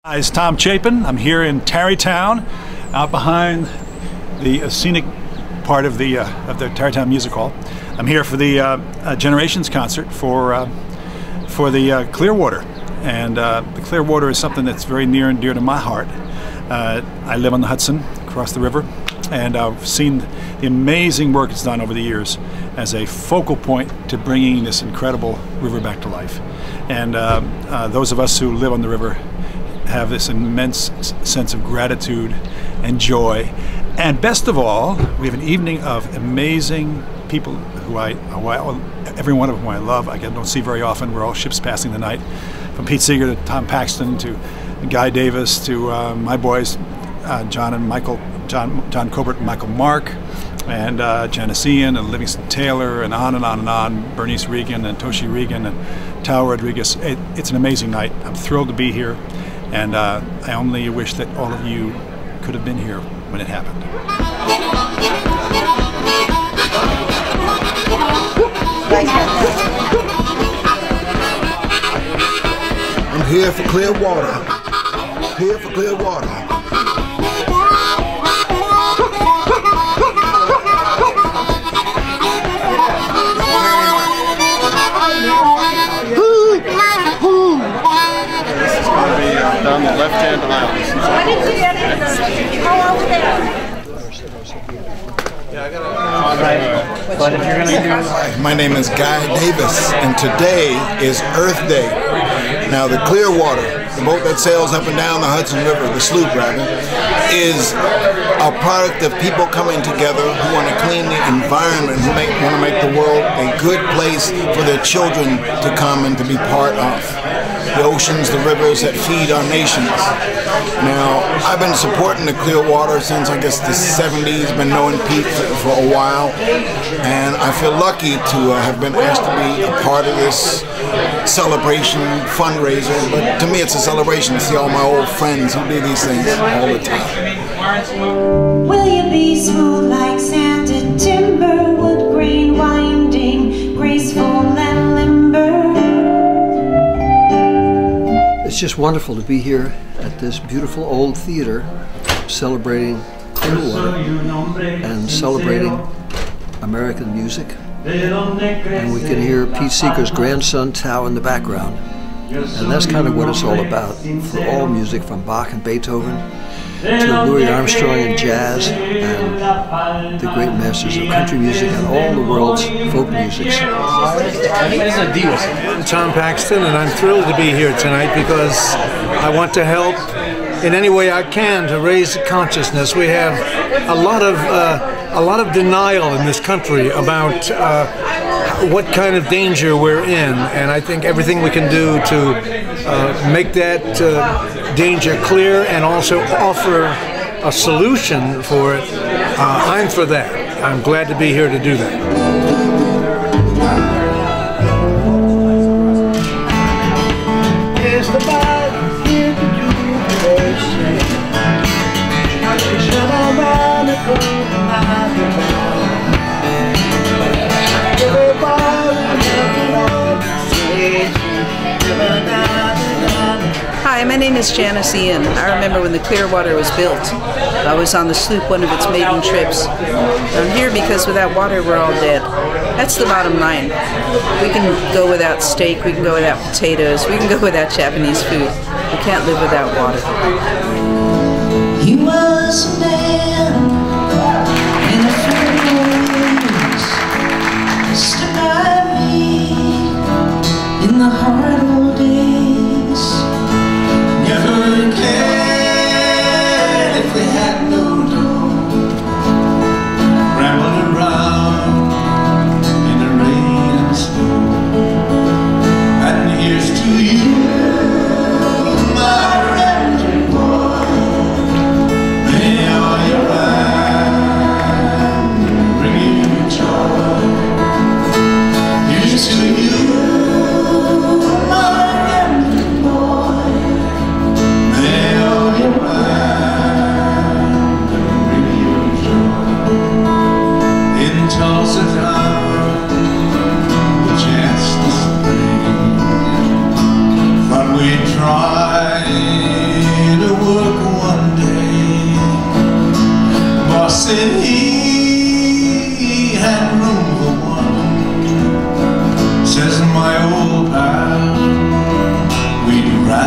Hi, it's Tom Chapin. I'm here in Tarrytown, out behind the scenic part of the Tarrytown Music Hall. I'm here for the Generations concert for the Clearwater, and the Clearwater is something that's very near and dear to my heart. I live on the Hudson, across the river, and I've seen the amazing work it's done over the years as a focal point to bringing this incredible river back to life. And those of us who live on the river have this immense sense of gratitude and joy. And best of all, we have an evening of amazing people who every one of whom I love. I don't see very often. We're all ships passing the night, from Pete Seeger to Tom Paxton to Guy Davis to my boys, John Cobert and Michael Mark, and JANIS IAN and Livingston Taylor, and on and on and on, Bernice Regan and Toshi Regan and Tao Rodriguez. It's an amazing night. I'm thrilled to be here, and I only wish that all of you could have been here when it happened. I'm here for Clearwater. Here for Clearwater. Down the left-hand aisle. Hi, my name is Guy Davis, and today is Earth Day. Now, the Clearwater, the boat that sails up and down the Hudson River, the sloop rather, is a product of people coming together who want to clean the environment, who want to make the world a good place for their children to come and to be part of. The oceans, the rivers that feed our nations. Now, I've been supporting the Clearwater since, I guess, the 70s, been knowing Pete for a while, and I feel lucky to have been asked to be a part of this celebration fundraiser. But to me, it's a celebration to see all my old friends who do these things all the time. Will you be smooth like sanded timber, wood grain winding, graceful and limber? It's just wonderful to be here at this beautiful old theater celebrating Clearwater and celebrating American music. And we can hear Pete Seeger's grandson Tao in the background. And that's kind of what it's all about for all music, from Bach and Beethoven to Louis Armstrong and jazz and the great masters of country music and all the world's folk musics. I'm Tom Paxton, and I'm thrilled to be here tonight because I want to help in any way I can to raise consciousness. We have a lot of denial in this country about what kind of danger we're in, and I think everything we can do to make that danger clear and also offer a solution for it, I'm for that. I'm glad to be here to do that. Hi, my name is JANIS IAN. I remember when the Clearwater was built. I was on the sloop one of its maiden trips. I'm here because without water we're all dead. That's the bottom line. We can go without steak, we can go without potatoes, we can go without Japanese food. We can't live without water. He was a man in a fur coat, stood by me in the hard old days. Never cared if we had no dough, rambling around in the rain and snow. And here's to you, my rambling boy, may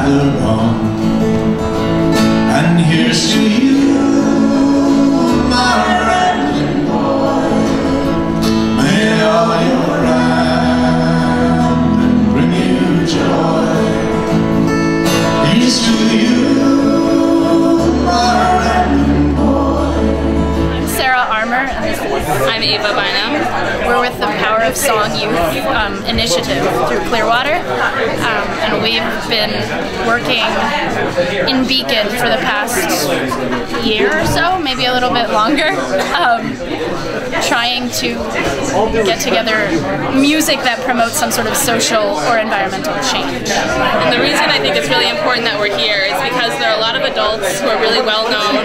gather on. And here's to you, my rambling boy. May all your rambling bring you joy. Here's to you, my rambling boy. I'm Sarah Armour. I'm Ava Bynum. We're with the Power of Song Youth initiative through Clearwater, and we've been working in Beacon for the past year or so, maybe a little bit longer, trying to get together music that promotes some sort of social or environmental change. And the reason I think it's really important that we're here is because there are a lot of adults who are really well known,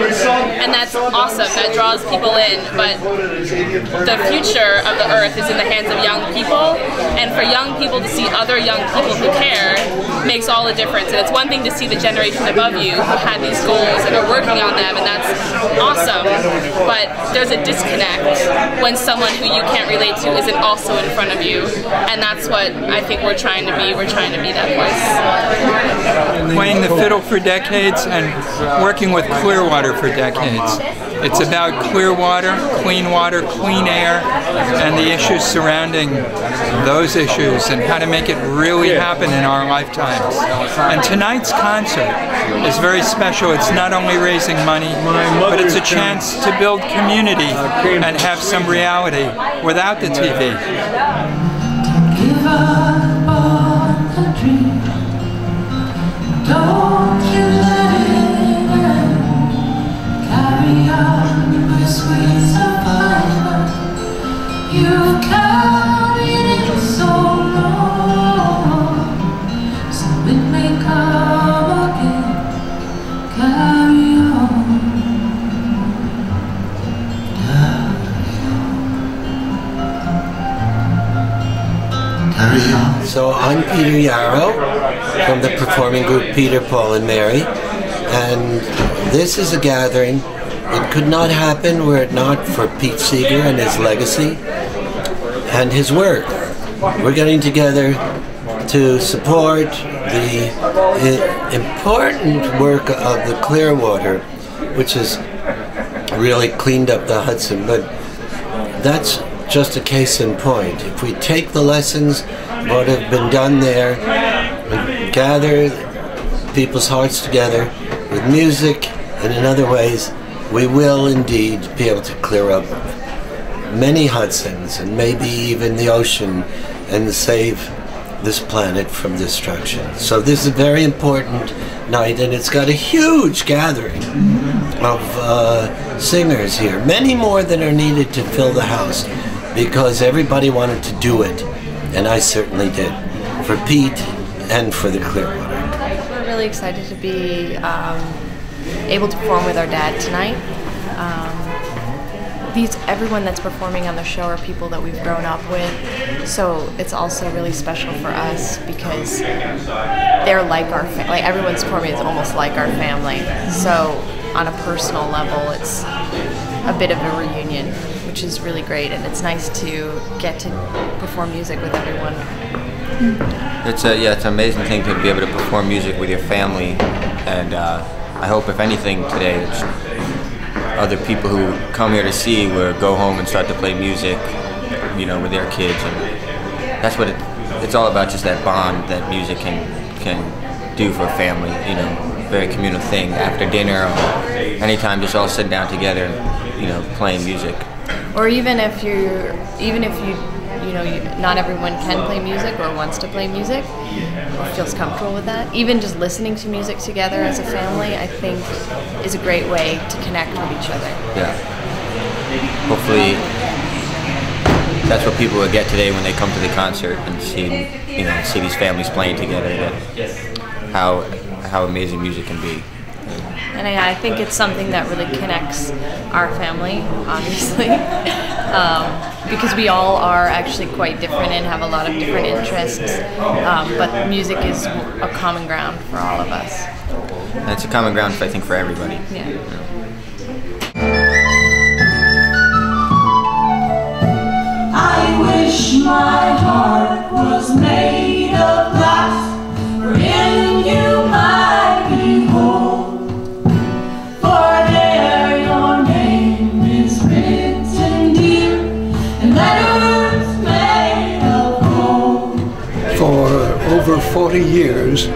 and that's awesome, that draws people in, but the future of the earth is in the hands of young people, and for young people to see other young people who care makes all the difference. And it's one thing to see the generation above you who had these goals and are working on them, and that's awesome, but there's a disconnect when someone who you can't relate to isn't also in front of you, and that's what I think we're trying to be. We're trying to be that voice. Playing the fiddle for decades and working with Clearwater for decades. It's about clear water, clean air, and the issues surrounding those issues and how to make it really happen in our lifetimes. And tonight's concert is very special. It's not only raising money, but it's a chance to build community and have some reality without the TV. Give up on the dream. Don't you let it end. Carry on with sweet survivor. You've carried it so long, so it may come again. Carry on. Carry on. So I'm Peter Yarrow from the performing group Peter, Paul and Mary, and this is a gathering. It could not happen were it not for Pete Seeger and his legacy and his work. We're getting together to support the important work of the Clearwater, which has really cleaned up the Hudson, but that's just a case in point. If we take the lessons, what have been done there, and gather people's hearts together with music and in other ways, we will indeed be able to clear up many Hudsons and maybe even the ocean and save this planet from destruction. So this is a very important night, and it's got a huge gathering of singers here, many more than are needed to fill the house, because everybody wanted to do it, and I certainly did, for Pete and for the Clearwater. We're really excited to be able to perform with our dad tonight. Everyone that's performing on the show are people that we've grown up with, so it's also really special for us because they're like our family. Like, everyone's performing is almost like our family. So on a personal level, it's a bit of a reunion, which is really great, and it's nice to get to perform music with everyone. It's an amazing thing to be able to perform music with your family, and I hope, if anything, today it's other people who come here to see will go home and start to play music, you know, with their kids, and that's what it's all about. Just that bond that music can do for a family. You know, very communal thing after dinner or anytime, just all sitting down together, you know, playing music. Or even if you know, not everyone can play music or wants to play music, or feels comfortable with that. Even just listening to music together as a family, I think, is a great way to connect with each other. Yeah. Hopefully, that's what people will get today when they come to the concert and see these families playing together. How amazing music can be. And I think it's something that really connects our family, obviously, because we all are actually quite different and have a lot of different interests, but music is a common ground for all of us. And it's a common ground, I think, for everybody. Yeah. I wish my heart was made of glass, for in you my 40 years,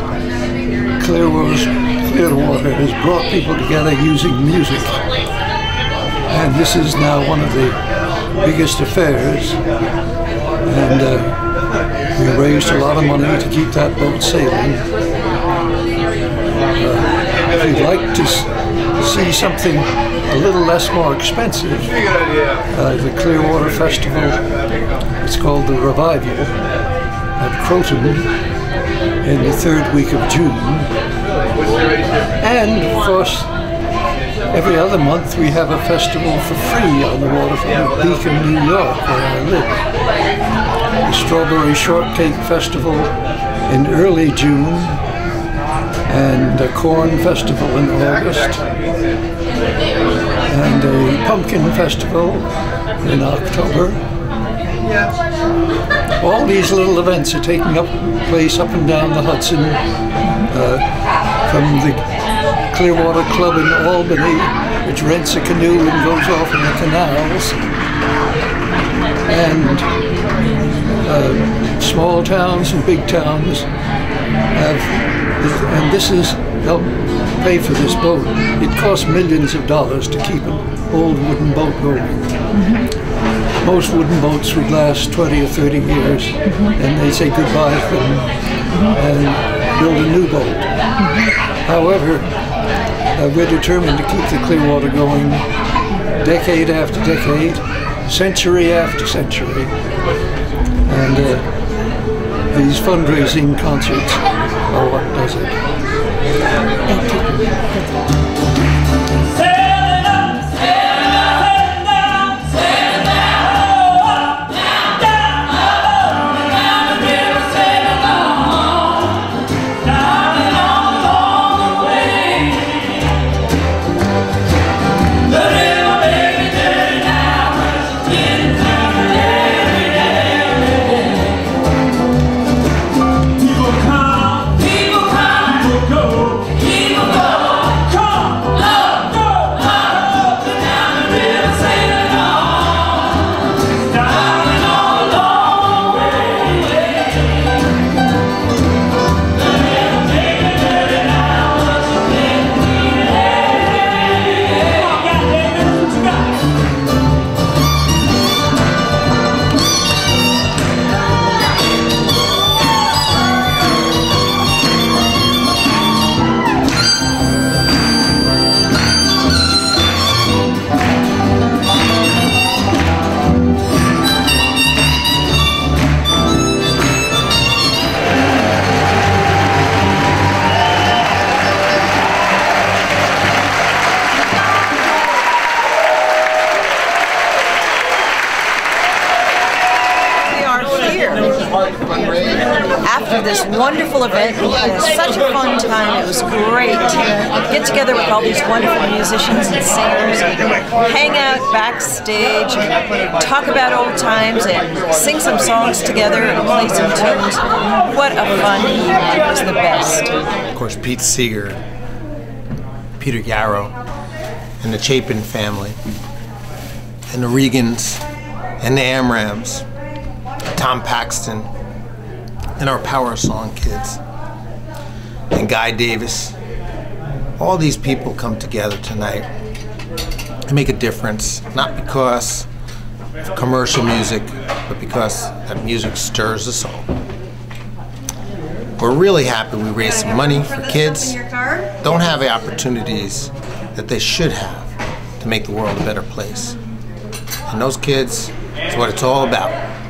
Clearwater has brought people together using music. And this is now one of the biggest affairs. And we raised a lot of money to keep that boat sailing. If you'd like to see something a little less more expensive, the Clearwater Festival, it's called the Revival, at Croton in the third week of June. And of course, every other month we have a festival for free on the waterfront of Beacon, New York, where I live. The Strawberry Shortcake Festival in early June, and a Corn Festival in August, and a Pumpkin Festival in October. All these little events are taking place up and down the Hudson, from the Clearwater Club in Albany, which rents a canoe and goes off in the canals, and small towns and big towns have, and this is helped pay for this boat. It costs millions of dollars to keep an old wooden boat going. Most wooden boats would last 20 or 30 years, and they say goodbye to them and build a new boat. However, we're determined to keep the Clearwater going decade after decade, century after century. And these fundraising concerts are what does it. Thank you. After this wonderful event, we had such a fun time. It was great to get together with all these wonderful musicians and singers, hang out backstage, and talk about old times, and sing some songs together and play some tunes. What a fun evening. It was the best. Of course, Pete Seeger, Peter Yarrow, and the Chapin family, and the Regans, and the AMRAMs, Tom Paxton, and our Power Song kids, and Guy Davis. All these people come together tonight and make a difference, not because of commercial music, but because that music stirs the soul. We're really happy we raised some money for kids who don't have the opportunities that they should have to make the world a better place. And those kids is what it's all about.